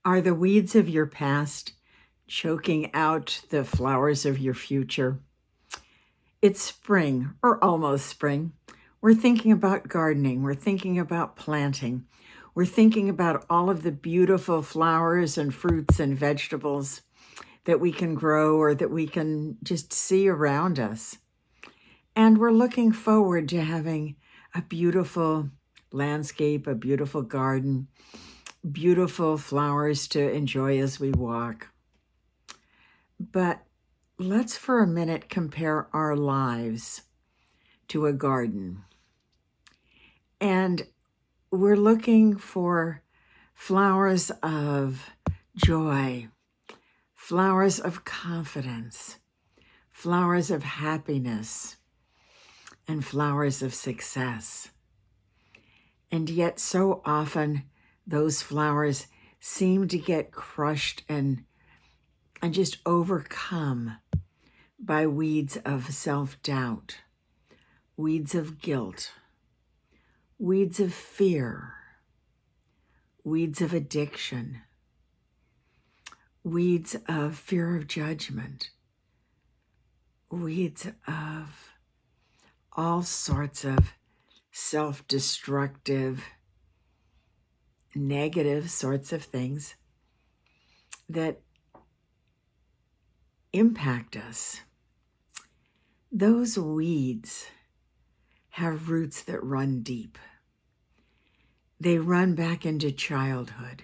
Are the weeds of your past choking out the flowers of your future? It's spring, or almost spring. We're thinking about gardening. We're thinking about planting. We're thinking about all of the beautiful flowers and fruits and vegetables that we can grow or that we can just see around us. And we're looking forward to having a beautiful landscape, a beautiful garden, beautiful flowers to enjoy as we walk. But let's for a minute compare our lives to a garden. And we're looking for flowers of joy, flowers of confidence, flowers of happiness, and flowers of success. And yet so often those flowers seem to get crushed and just overcome by weeds of self-doubt, weeds of guilt, weeds of fear, weeds of addiction, weeds of fear of judgment, weeds of all sorts of self-destructive, negative sorts of things that impact us. Those weeds have roots that run deep. They run back into childhood.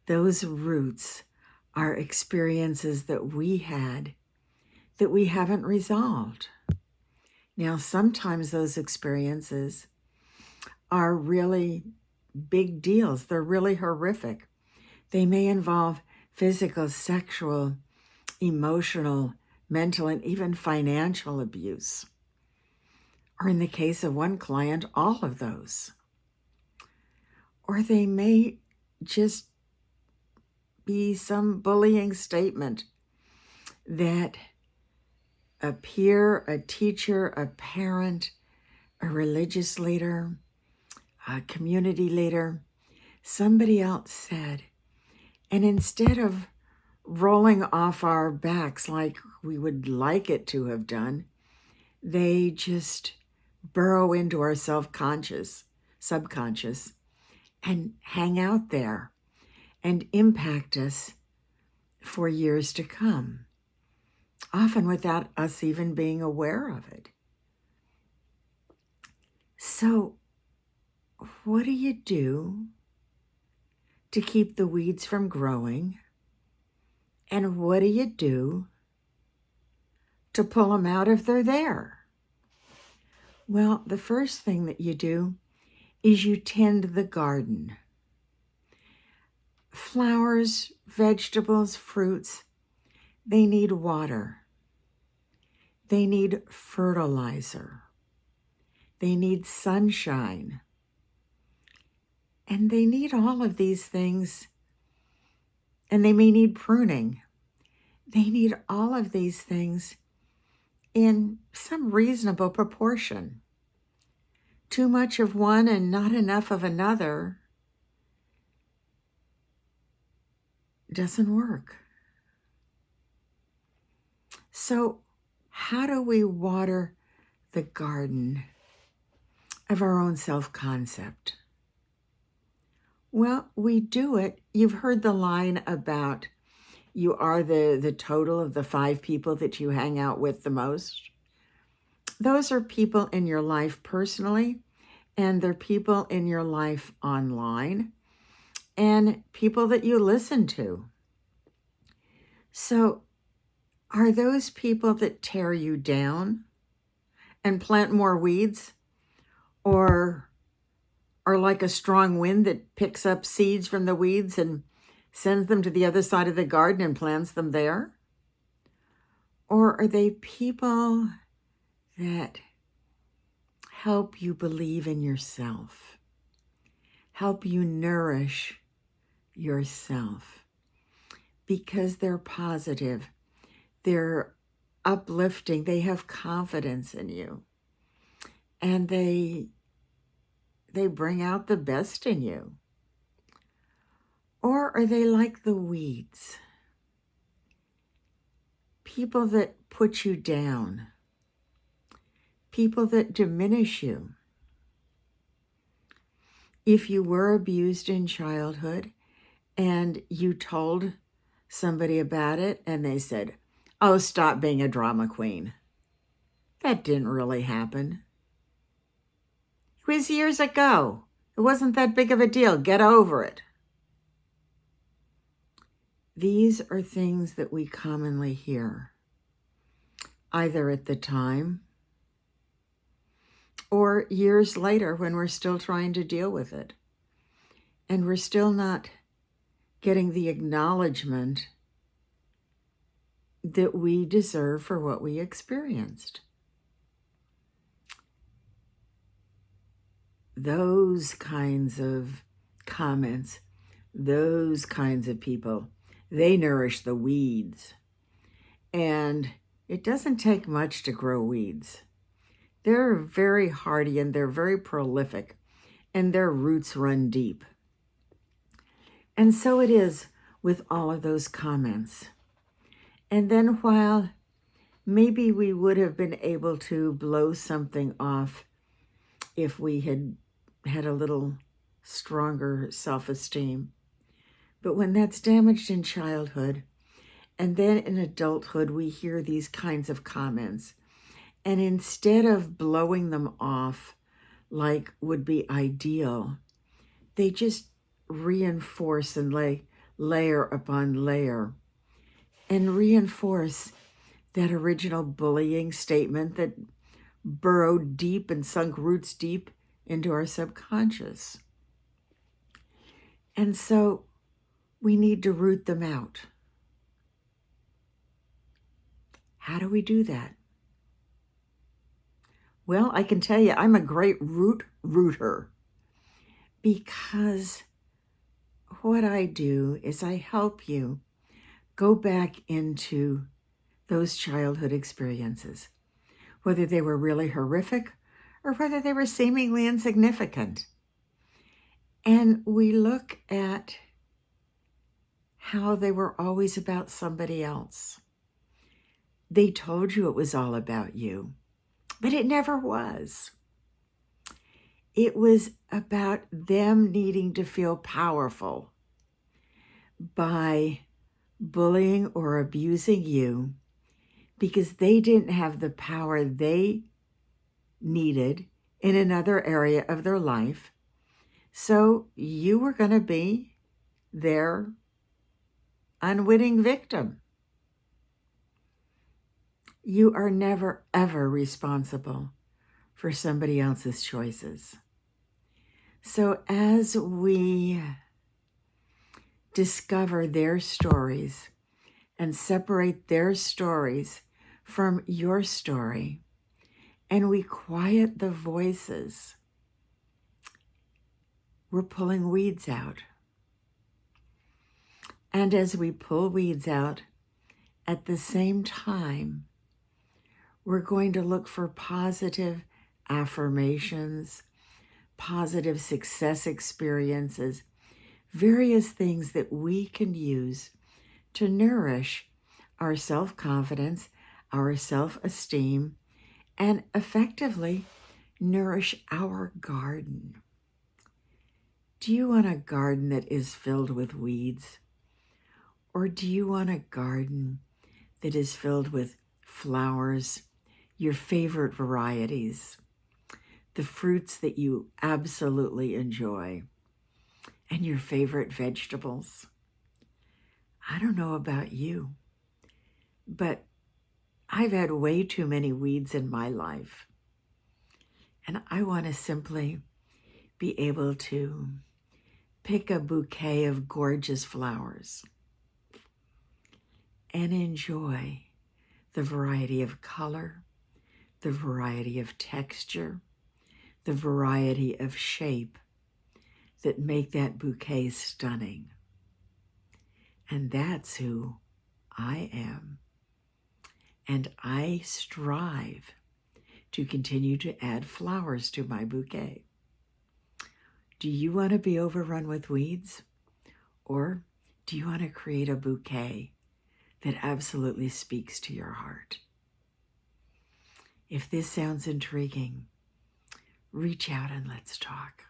Those roots are experiences that we had that we haven't resolved. Now, sometimes those experiences are really big deals. They're really horrific. They may involve physical, sexual, emotional, mental, and even financial abuse. Or in the case of one client, all of those. Or they may just be some bullying statement that a peer, a teacher, a parent, a religious leader, a community leader, somebody else said. And instead of rolling off our backs like we would like it to have done, they just burrow into our subconscious, and hang out there and impact us for years to come, often without us even being aware of it. So, what do you do to keep the weeds from growing? And what do you do to pull them out if they're there? Well, the first thing that you do is you tend the garden. Flowers, vegetables, fruits, they need water. They need fertilizer. They need sunshine. And they need all of these things. And they may need pruning. They need all of these things in some reasonable proportion. Too much of one and not enough of another doesn't work. So, how do we water the garden of our own self-concept? Well, we do it. You've heard the line about you are the total of the 5 people that you hang out with the most. Those are people in your life personally, and they're people in your life online, and people that you listen to. So, are those people that tear you down and plant more weeds, or are like a strong wind that picks up seeds from the weeds and sends them to the other side of the garden and plants them there? Or are they people that help you believe in yourself, help you nourish yourself, because they're positive, they're uplifting, they have confidence in you, and they bring out the best in you? Or are they like the weeds? People that put you down, people that diminish you. If you were abused in childhood and you told somebody about it and they said, "Oh, stop being a drama queen," that didn't really happen. It was years ago. It wasn't that big of a deal. Get over it. These are things that we commonly hear, either at the time or years later when we're still trying to deal with it. And we're still not getting the acknowledgement that we deserve for what we experienced. Those kinds of comments, those kinds of people, they nourish the weeds. And it doesn't take much to grow weeds. They're very hardy and they're very prolific, and their roots run deep. And so it is with all of those comments. And then while maybe we would have been able to blow something off if we had had a little stronger self-esteem, but when that's damaged in childhood, and then in adulthood, we hear these kinds of comments. And instead of blowing them off like would be ideal, they just reinforce and lay layer upon layer and reinforce that original bullying statement that burrowed deep and sunk roots deep into our subconscious. And so we need to root them out. How do we do that? Well, I can tell you, I'm a great rooter, because what I do is I help you go back into those childhood experiences, whether they were really horrific or whether they were seemingly insignificant. And we look at how they were always about somebody else. They told you it was all about you, but it never was. It was about them needing to feel powerful by bullying or abusing you because they didn't have the power they needed in another area of their life. So you were going to be their unwitting victim. You are never, ever responsible for somebody else's choices. So as we discover their stories and separate their stories from your story, and we quiet the voices, we're pulling weeds out. And as we pull weeds out, at the same time, we're going to look for positive affirmations, positive success experiences, various things that we can use to nourish our self-confidence, our self-esteem, and effectively nourish our garden. Do you want a garden that is filled with weeds? Or do you want a garden that is filled with flowers, your favorite varieties, the fruits that you absolutely enjoy, and your favorite vegetables? I don't know about you, but I've had way too many weeds in my life. And I want to simply be able to pick a bouquet of gorgeous flowers and enjoy the variety of color, the variety of texture, the variety of shape that make that bouquet stunning. And that's who I am. And I strive to continue to add flowers to my bouquet. Do you want to be overrun with weeds? Or Do you want to create a bouquet that absolutely speaks to your heart? If this sounds intriguing, reach out and let's talk.